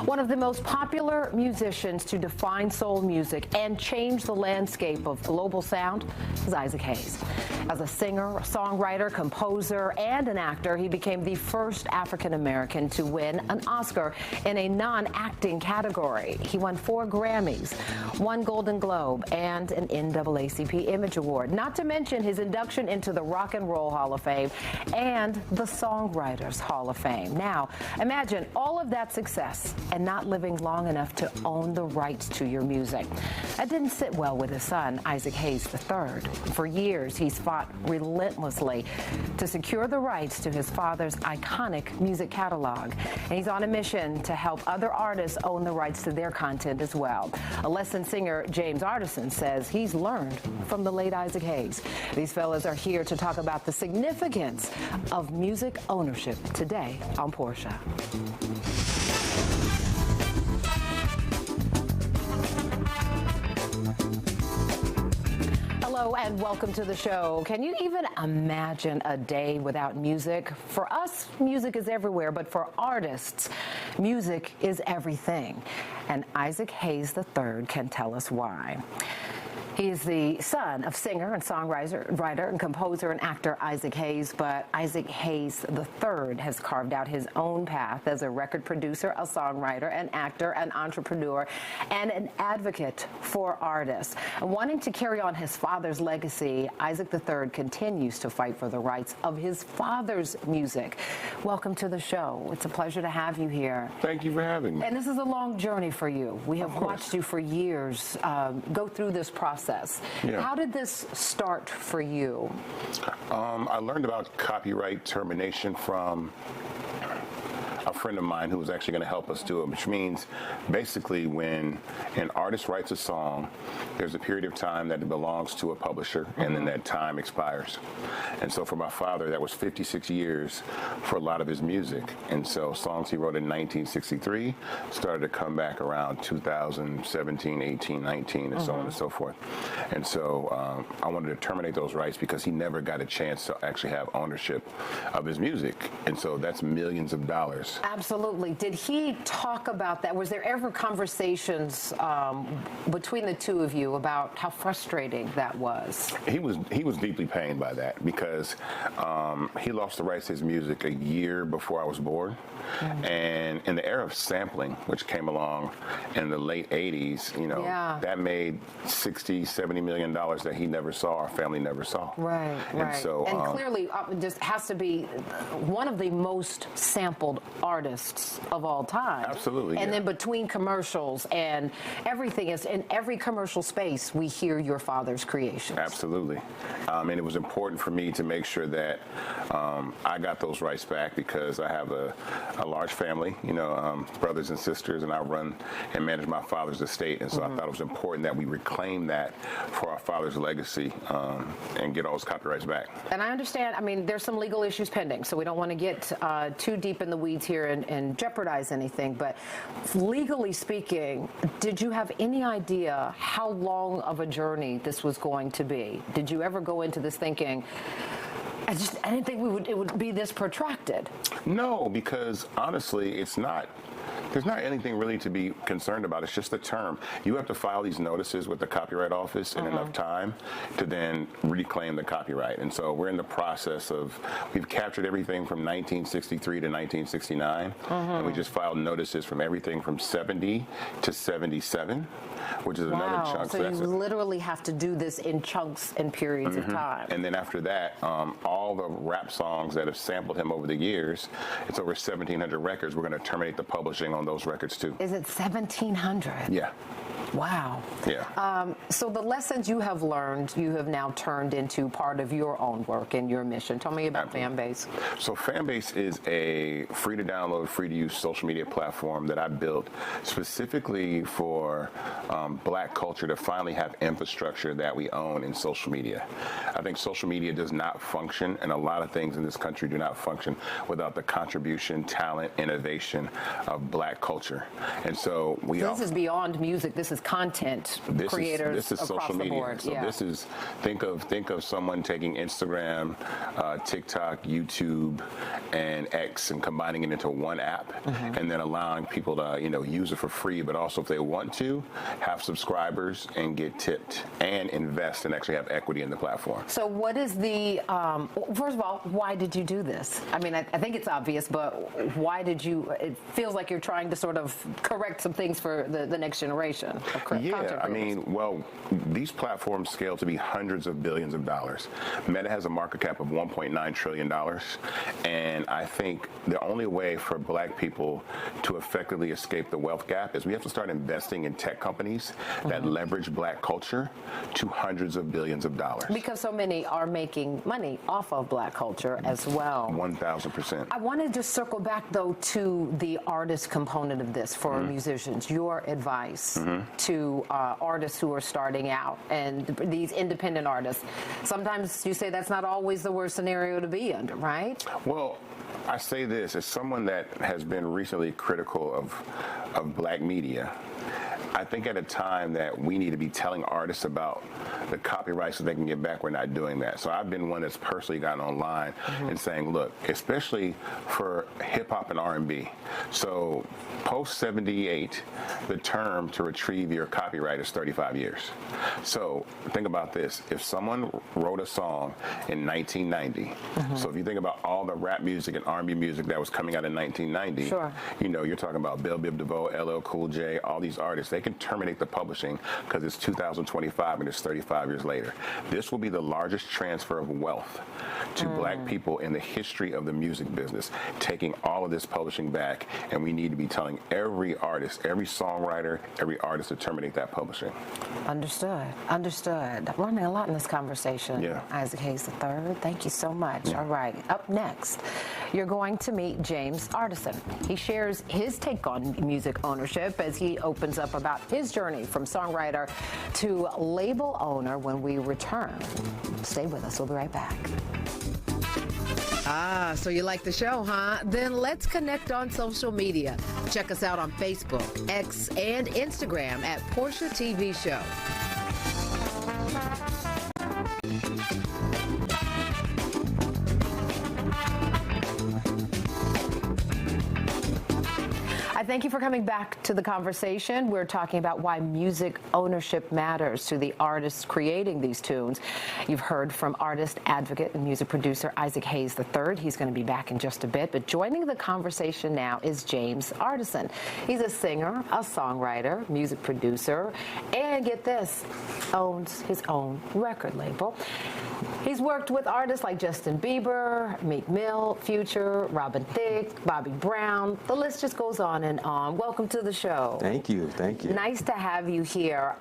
One of the most popular musicians to define soul music and change the landscape of global sound is Isaac Hayes. As a singer, songwriter, composer, and an actor, he became the first African-American to win an Oscar in a non-acting category. He won 4 Grammys, 1 Golden Globe, and an NAACP Image Award, not to mention his induction into the Rock and Roll Hall of Fame and the Songwriters Hall of Fame. Now, imagine all of that success and not living long enough to own the rights to your music. That didn't sit well with his son, Isaac Hayes III. For years, he's fought relentlessly to secure the rights to his father's iconic music catalog. And he's on a mission to help other artists own the rights to their content as well. A lesson singer, James Artissen, says he's learned from the late Isaac Hayes. These fellas are here to talk about the significance of music ownership today on Portia. Hello and welcome to the show. Can you even imagine a day without music? For us, music is everywhere, but for artists, music is everything. And Isaac Hayes III can tell us why. He is the son of singer and songwriter and composer and actor Isaac Hayes, but Isaac Hayes III has carved out his own path as a record producer, a songwriter, an actor, an entrepreneur, and an advocate for artists. And wanting to carry on his father's legacy, Isaac III continues to fight for the rights of his father's music. Welcome to the show. It's a pleasure to have you here. Thank you for having me. And this is a long journey for you. We have watched you for years go through this process. Yeah. How did this start for you? I learned about copyright termination from a friend of mine who was actually going to help us do it, which means basically when an artist writes a song, there's a period of time that it belongs to a publisher, and then that time expires. And so for my father, that was 56 years for a lot of his music. And so songs he wrote in 1963 started to come back around 2017, 18, 19, and so on and so forth. And so I wanted to terminate those rights because he never got a chance to actually have ownership of his music. And so that's millions of dollars. Absolutely. Did he talk about that? Was there ever conversations between the two of you about how frustrating that was? He was deeply pained by that because he lost the rights to his music a year before I was born. And in the era of sampling, which came along in the late 80s, you know, that made $60-70 million that he never saw, our family never saw. Right, and so, clearly just has to be one of the most sampled artists of all time. Absolutely. And then between commercials and everything, is in every commercial space we hear your father's creations. Absolutely. And it was important for me to make sure that I got those rights back because I have a large family, you know, brothers and sisters, and I run and manage my father's estate. And so I thought it was important that we reclaim that for our father's legacy and get all those copyrights back. And I understand, I mean, there's some legal issues pending, so we don't want to get too deep in the weeds here and jeopardize anything. But legally speaking, did you have any idea how long of a journey this was going to be? Did you ever go into this thinking, I didn't think it would be this protracted? No, because honestly, there's not anything really to be concerned about. It's just a term. You have to file these notices with the Copyright Office in enough time to then reclaim the copyright. And so we're in the process of, we've captured everything from 1963 to 1969, and we just filed notices from everything from 70 to 77, which is another chunk. So you literally have to do this in chunks and periods of time. And then after that, all the rap songs that have sampled him over the years, it's over 1,700 records. We're going to terminate the publishing on those records too. Is it 1,700? Yeah. Wow. Yeah. So the lessons you have learned, you have now turned into part of your own work and your mission. Tell me about Fanbase. So Fanbase is a free-to-download, free-to-use social media platform that I built specifically for Black culture to finally have infrastructure that we own in social media. I think social media does not function, and a lot of things in this country do not function without the contribution, talent, innovation of Black black culture. And so this is beyond music. This is content creators this is across social the media. board. So this is, think of someone taking Instagram, TikTok, YouTube, and X and combining it into one app, and then allowing people to use it for free, but also if they want to have subscribers and get tipped and invest and actually have equity in the platform. So what is the first of all, why did you do this? I mean, I think it's obvious, but why did you? It feels like you're trying to sort of correct some things for the next generation of content creators. I mean, well, these platforms scale to be hundreds of billions of dollars. Meta has a market cap of $1.9 trillion, and I think the only way for black people to effectively escape the wealth gap is we have to start investing in tech companies that leverage black culture to hundreds of billions of dollars. Because so many are making money off of black culture as well. 1,000%. I want to just circle back, though, to the artist component of this for musicians. Your advice to artists who are starting out and these independent artists. Sometimes you say that's not always the worst scenario to be under, right? Well, I say this as someone that has been recently critical of black media. I think at a time that we need to be telling artists about the copyright so they can get back, we're not doing that. So I've been one that's personally gotten online and saying, look, especially for hip hop and R&B. So post 78, the term to retrieve your copyright is 35 years. So think about this. If someone wrote a song in 1990, so if you think about all the rap music and R&B music that was coming out in 1990, you're talking about Bill Biv DeVoe, LL Cool J, all these artists, they can terminate the publishing because it's 2025 and it's 35 years later. This will be the largest transfer of wealth to black people in the history of the music business, taking all of this publishing back, and we need to be telling every artist, every songwriter, every artist to terminate that publishing. Understood. I'm learning a lot in this conversation. Yeah. Isaac Hayes III, thank you so much. Yeah. All right, up next, you're going to meet James Artissen. He shares his take on music ownership as he opens up about his journey from songwriter to label owner when we return. Stay with us. We'll be right back. So you like the show, huh? Then let's connect on social media. Check us out on Facebook, X, and Instagram at Portia TV Show. I thank you for coming back to the conversation. We're talking about why music ownership matters to the artists creating these tunes. You've heard from artist, advocate, and music producer Isaac Hayes III. He's going to be back in just a bit. But joining the conversation now is James Artissen. He's a singer, a songwriter, music producer, and get this, owns his own record label. He's worked with artists like Justin Bieber, Meek Mill, Future, Robin Thicke, Bobby Brown. The list just goes on and on. Welcome to the show. Thank you. Nice to have you here.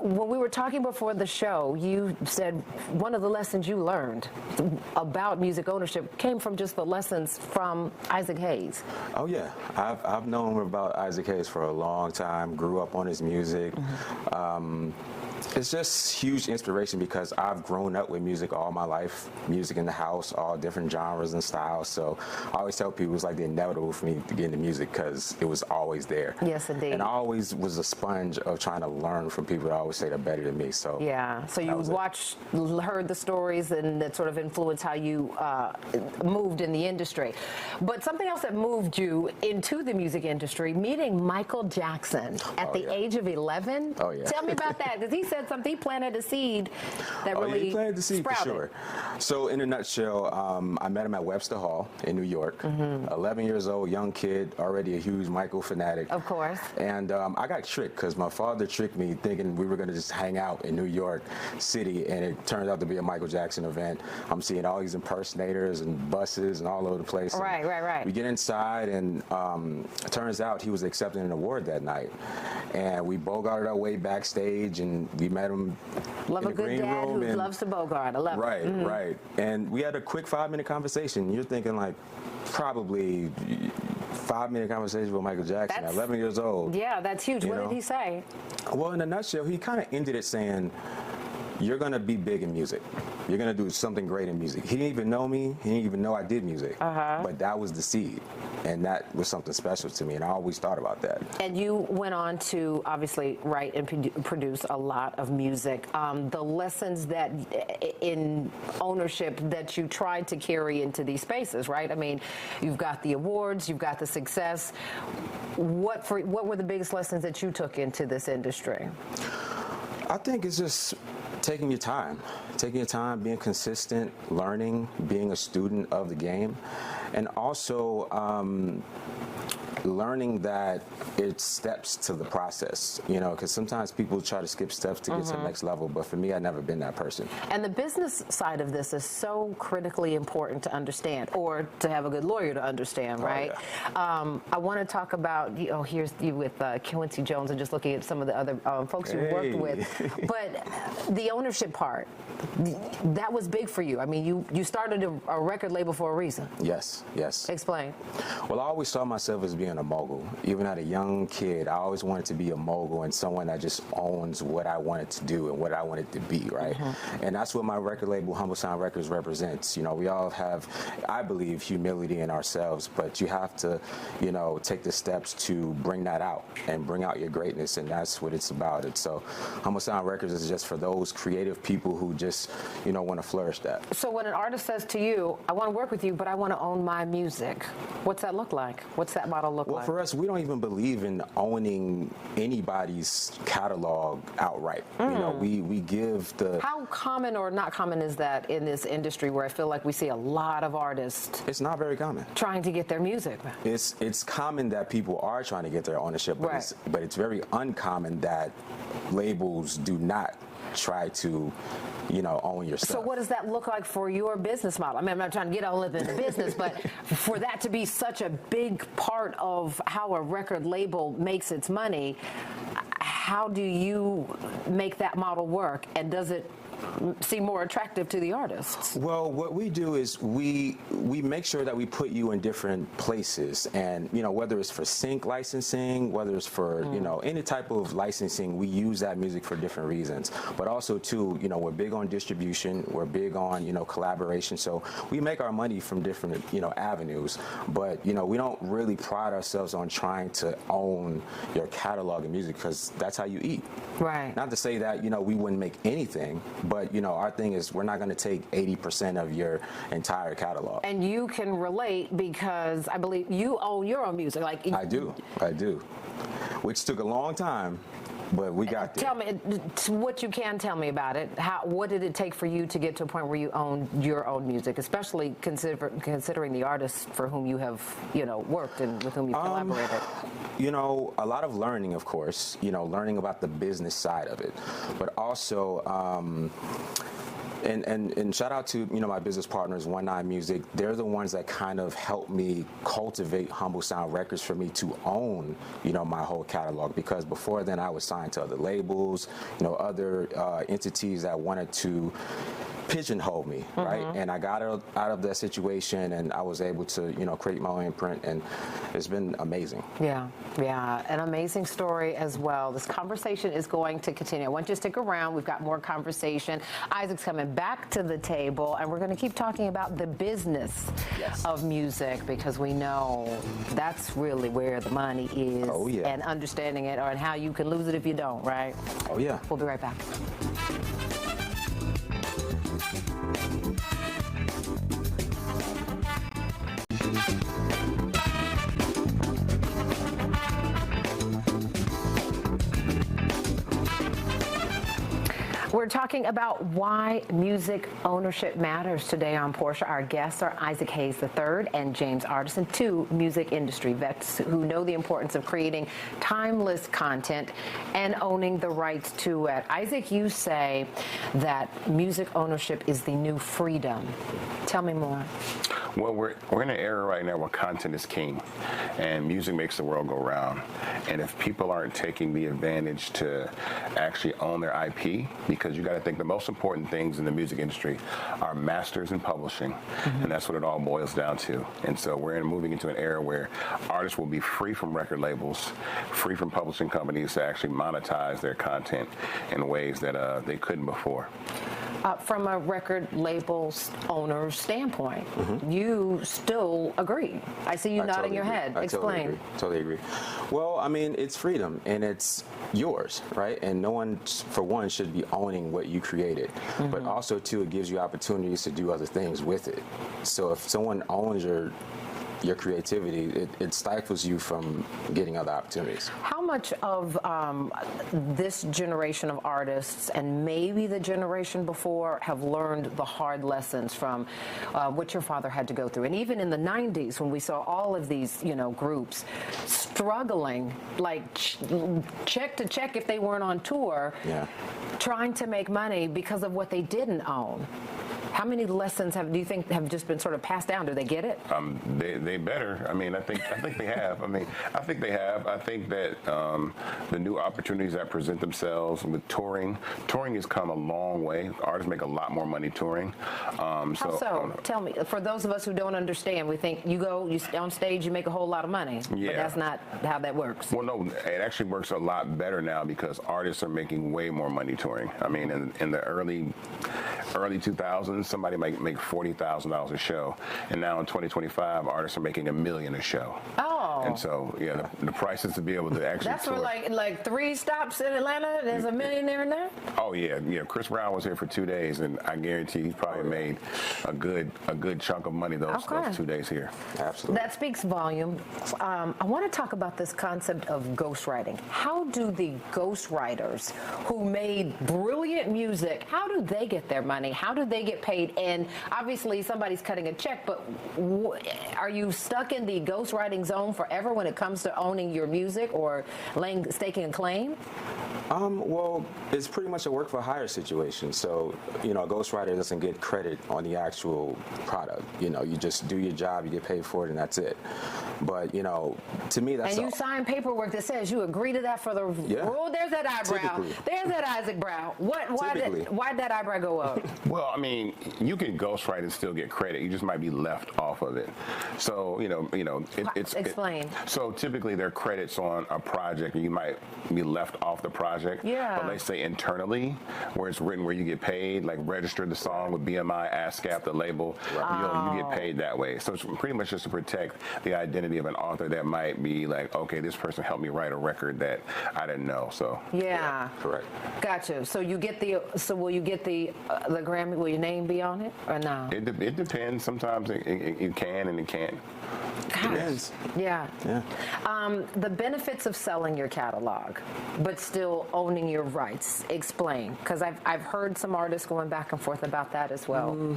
When we were talking before the show, you said one of the lessons you learned about music ownership came from just the lessons from Isaac Hayes. Oh yeah, I've known about Isaac Hayes for a long time. Grew up on his music. It's just huge inspiration because I've grown up with music all my life, music in the house, all different genres and styles. So I always tell people it's like the inevitable for me to get into music because it was always there. Yes, indeed. And I always was a sponge of trying to learn from people that always say they're better than me. So yeah, so you heard the stories and that sort of influenced how you moved in the industry. But something else that moved you into the music industry, meeting Michael Jackson at the age of 11. Oh yeah. Tell me about that, because he said something, he planted a seed that really he planted the seed sprouted. For sure. So in a nutshell, I met him at Webster Hall in New York. 11 years old, young kid, already a huge Michael fanatic. Of course. And I got tricked because my father tricked me thinking we were going to just hang out in New York City, and it turned out to be a Michael Jackson event. I'm seeing all these impersonators and buses and all over the place. Right. We get inside, and it turns out he was accepting an award that night. And we bogarted our way backstage, and we met him Love in a the good green dad room. who loves to bogart. I love it. Right. And we had a quick 5-minute conversation. You're thinking like probably 5-minute conversation with Michael Jackson at 11 years old. Yeah, that's huge. What did he say? Well, in a nutshell, he kind of ended it saying, you're going to be big in music. You're going to do something great in music. He didn't even know me. He didn't even know I did music. But that was the seed. And that was something special to me, and I always thought about that. And you went on to obviously write and produce a lot of music. The lessons that in ownership that you tried to carry into these spaces, right? I mean, you've got the awards, you've got the success. What were the biggest lessons that you took into this industry? I think it's just taking your time, being consistent, learning, being a student of the game, and also learning that it's steps to the process, you know, because sometimes people try to skip steps to get to the next level, but for me, I've never been that person. And the business side of this is so critically important to understand, or to have a good lawyer to understand, right? Yeah. I want to talk about, here's you with Quincy Jones and just looking at some of the other folks you've worked with, but the ownership part, that was big for you. I mean, you started a record label for a reason. Yes, yes. Explain. Well, I always saw myself as being a mogul. Even as a young kid, I always wanted to be a mogul and someone that just owns what I wanted to do and what I wanted to be, right? And that's what my record label, Humble Sound Records, represents. You know, we all have, I believe, humility in ourselves, but you have to, you know, take the steps to bring that out and bring out your greatness, and that's what it's about. So Humble Sound Records is just for those creative people who just, you know, want to flourish that. So when an artist says to you, I want to work with you, but I want to own my music, what's that look like? What's that model look like? Well, for us, we don't even believe in owning anybody's catalog outright. You know, we give the... How common or not common is that in this industry where I feel like we see a lot of artists... It's not very common. ...trying to get their music? It's common that people are trying to get their ownership, but, but it's very uncommon that labels do not try to, you know, own your stuff. So what does that look like for your business model? I mean, I'm not trying to get all up into business, but for that to be such a big part of how a record label makes its money, how do you make that model work? And does it seem more attractive to the artists? Well, what we do is we make sure that we put you in different places, and you know, whether it's for sync licensing, whether it's for you know, any type of licensing, we use that music for different reasons. But also too, you know, we're big on distribution, we're big on, you know, collaboration, so we make our money from different, you know, avenues. But you know, we don't really pride ourselves on trying to own your catalog of music, because that's how you eat. Right. Not to say that, you know, we wouldn't make anything, but you know, our thing is we're not going to take 80% of your entire catalog. And you can relate because I believe you own your own music. Like I do, which took a long time, but we got there. Tell me what you can tell me about it. What did it take for you to get to a point where you own your own music, especially considering the artists for whom you have, you know, worked and with whom you collaborated? You know, a lot of learning, of course. You know, learning about the business side of it, but also. And shout out to, you know, my business partners, 19 Music. They're the ones that kind of helped me cultivate Humble Sound Records for me to own, you know, my whole catalog. Because before then, I was signed to other labels, you know, other entities that wanted to pigeonhole me, right? And I got out of that situation, and I was able to, you know, create my own imprint, and it's been amazing. Yeah, an amazing story as well. This conversation is going to continue. I want you to stick around. We've got more conversation. Isaac's coming back to the table, and we're going to keep talking about the business of music, because we know that's really where the money is. Oh, yeah. And understanding it, and how you can lose it if you don't, right? Oh, yeah. We'll be right back. We're talking about why music ownership matters today on Portia. Our guests are Isaac Hayes III and James Artissen, two music industry vets who know the importance of creating timeless content and owning the rights to it. Isaac, you say that music ownership is the new freedom. Tell me more. Well, we're in an era right now where content is king, and music makes the world go round. And if people aren't taking the advantage to actually own their IP, because you got to think the most important things in the music industry are masters and publishing, and that's what it all boils down to. And so we're moving into an era where artists will be free from record labels, free from publishing companies to actually monetize their content in ways that they couldn't before. From a record label's owner's standpoint, you still agree. I see you nodding your head. Explain. Totally agree. Well, I mean, it's freedom and it's yours, right? And no one, for one, should be owning what you created. But also, too, it gives you opportunities to do other things with it. So if someone owns your creativity, it stifles you from getting other opportunities. How much of this generation of artists and maybe the generation before have learned the hard lessons from what your father had to go through? And even in the 90s, when we saw all of these, groups struggling, like check to check if they weren't on tour, trying to make money because of what they didn't own. How many lessons do you think have just been sort of passed down? Do they get it? They better. I mean, I think they have. I think they have. I think that the new opportunities that present themselves with touring has come a long way. Artists make a lot more money touring. How so? Tell me. For those of us who don't understand, we think you on stage, you make a whole lot of money. Yeah. But that's not how that works. Well, no, it actually works a lot better now because artists are making way more money touring. I mean, in the early 2000s, somebody might make $40,000 a show, and now in 2025, artists are making $1 million a show. Oh. And so, the prices to be able to actually That's tour. for like 3 stops in Atlanta. There's $1 million there and there. Oh yeah. Chris Brown was here for 2 days, and I guarantee he's probably made a good chunk of money those 2 days here. Absolutely. That speaks volume. I want to talk about this concept of ghostwriting. How do the ghostwriters who made brilliant music, how do they get their money? How do they get paid? And obviously somebody's cutting a check, but are you stuck in the ghostwriting zone forever when it comes to owning your music or staking a claim? Well, it's pretty much a work for hire situation. So, a ghostwriter doesn't get credit on the actual product. You just do your job, you get paid for it, and that's it. But, to me, that's... And you sign paperwork that says you agree to that for the rule. There's that eyebrow. Typically. There's that Isaac brow. Why'd that eyebrow go up? Well, I mean, you can ghostwrite and still get credit. You just might be left off of it. So, it's... Explain. So typically there are credits on a project, and you might be left off the project. Yeah. But they say internally, where it's written where you get paid, like register the song with BMI, ASCAP, the label, you get paid that way. So it's pretty much just to protect the identity of an author that might be like, okay, this person helped me write a record that I didn't know. So yeah. Correct. Gotcha. So will you get the Grammy? Will your name be on it or no? It depends. Sometimes it can and it can't. Depends. Yeah. The benefits of selling your catalog, but still owning your rights. Explain, because I've heard some artists going back and forth about that as well.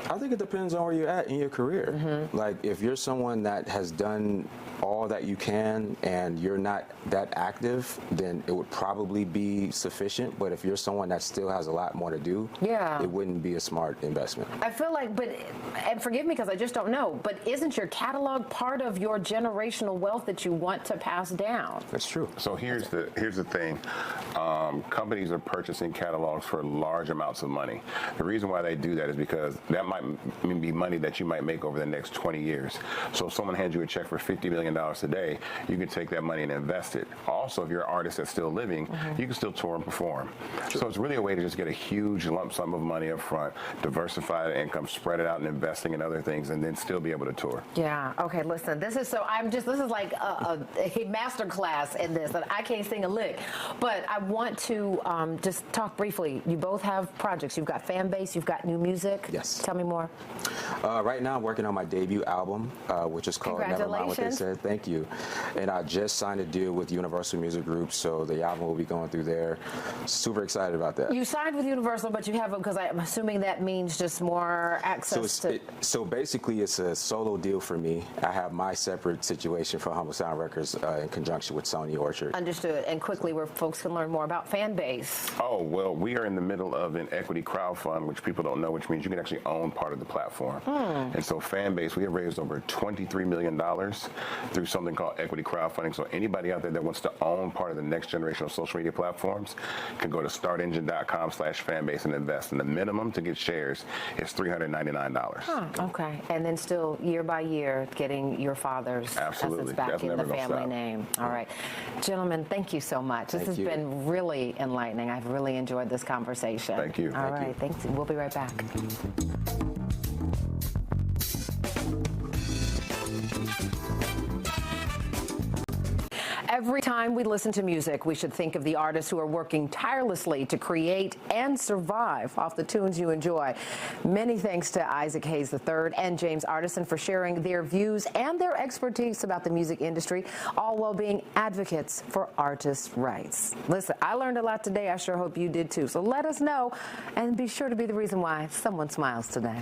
I think it depends on where you're at in your career. Like if you're someone that has done all that you can and you're not that active, then it would probably be sufficient. But if you're someone that still has a lot more to do, it wouldn't be a smart investment. I feel like, and forgive me because I just don't know, but isn't your catalog part of your generational wealth that you want to pass down? That's true. So here's the thing. Companies are purchasing catalogs for large amounts of money. The reason why they do that is because that might be money that you might make over the next 20 years. So if someone hands you a check for $50 million today, you can take that money and invest it. Also, if you're an artist that's still living, you can still tour and perform. Sure. So it's really a way to just get a huge lump sum of money up front, diversify the income, spread it out, and investing in other things, and then still be able to tour. Yeah. Okay. Listen, this is like a master class in this, and I can't sing a lick. But I want to just talk briefly. You both have projects. You've got fan base. You've got new music. Yes. Tell me more. Right now, I'm working on my debut album, which is called Never Mind What They Said. Thank you. And I just signed a deal with Universal Music Group, so the album will be going through there. Super excited about that. You signed with Universal, but you haven't, because I'm assuming that means just more access So basically, it's a solo deal for me. company. I have my separate situation for Humble Sound Records in conjunction with Sony Orchard. Understood. And quickly, where folks can learn more about fan base. Oh, well, we are in the middle of an equity crowdfund, which people don't know, which means you can actually own part of the platform. And so Fanbase, we have raised over $23 million through something called equity crowdfunding. So anybody out there that wants to own part of the next generation of social media platforms can go to startengine.com/fanbase and invest. And the minimum to get shares is $399. Okay. And then still, year by year, getting your father's Absolutely. essence back That's in the never gonna family stop. name. All right. Gentlemen, thank you so much. This Thank has you. been really enlightening. I've really enjoyed this conversation. Thank you. All Thank right. you. Thanks. We'll be right back. Every time we listen to music, we should think of the artists who are working tirelessly to create and survive off the tunes you enjoy. Many thanks to Isaac Hayes III and James Artissen for sharing their views and their expertise about the music industry, all while being advocates for artists' rights. Listen, I learned a lot today. I sure hope you did too. So let us know, and be sure to be the reason why someone smiles today.